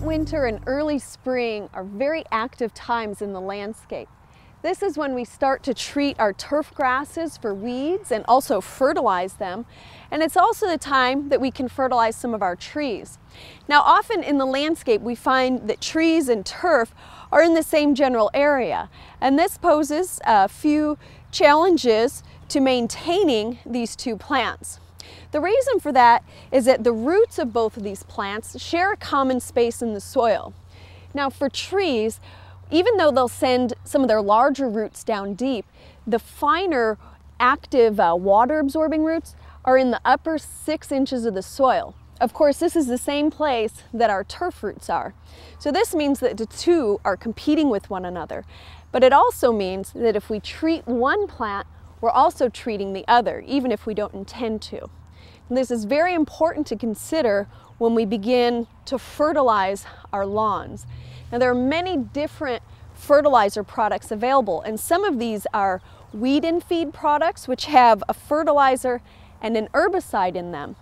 winter and early spring are very active times in the landscape. This is when we start to treat our turf grasses for weeds and also fertilize them. And it's also the time that we can fertilize some of our trees. Now, often in the landscape, we find that trees and turf are in the same general area. And this poses a few challenges to maintaining these two plants. The reason for that is that the roots of both of these plants share a common space in the soil. Now, for trees, even though they'll send some of their larger roots down deep, the finer active water absorbing roots are in the upper 6 inches of the soil. Of course, this is the same place that our turf roots are. So this means that the two are competing with one another. But it also means that if we treat one plant, we're also treating the other, even if we don't intend to. And this is very important to consider when we begin to fertilize our lawns. Now, there are many different fertilizer products available, and some of these are weed and feed products, which have a fertilizer and an herbicide in them.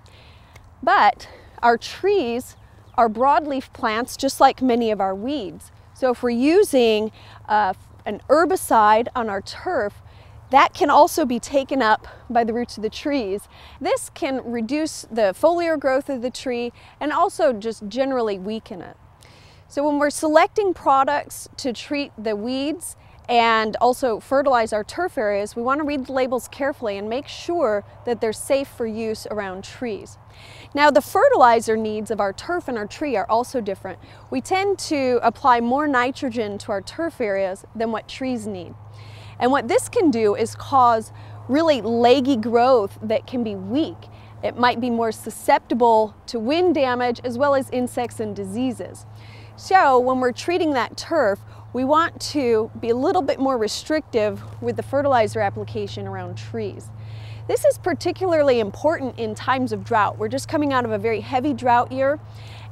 But our trees are broadleaf plants, just like many of our weeds. So if we're using an herbicide on our turf, that can also be taken up by the roots of the trees. This can reduce the foliar growth of the tree and also just generally weaken it. So when we're selecting products to treat the weeds and also fertilize our turf areas, we want to read the labels carefully and make sure that they're safe for use around trees. Now, the fertilizer needs of our turf and our tree are also different. We tend to apply more nitrogen to our turf areas than what trees need. And what this can do is cause really leggy growth that can be weak. It might be more susceptible to wind damage as well as insects and diseases. So when we're treating that turf, we want to be a little bit more restrictive with the fertilizer application around trees. This is particularly important in times of drought. We're just coming out of a very heavy drought year,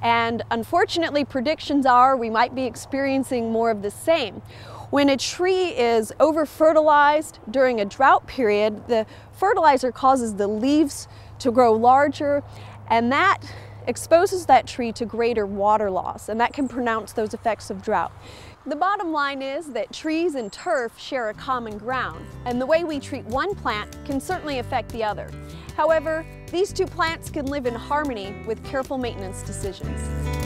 and unfortunately predictions are we might be experiencing more of the same. When a tree is over-fertilized during a drought period, the fertilizer causes the leaves to grow larger, and that exposes that tree to greater water loss, and that can pronounce those effects of drought. The bottom line is that trees and turf share a common ground, and the way we treat one plant can certainly affect the other. However, these two plants can live in harmony with careful maintenance decisions.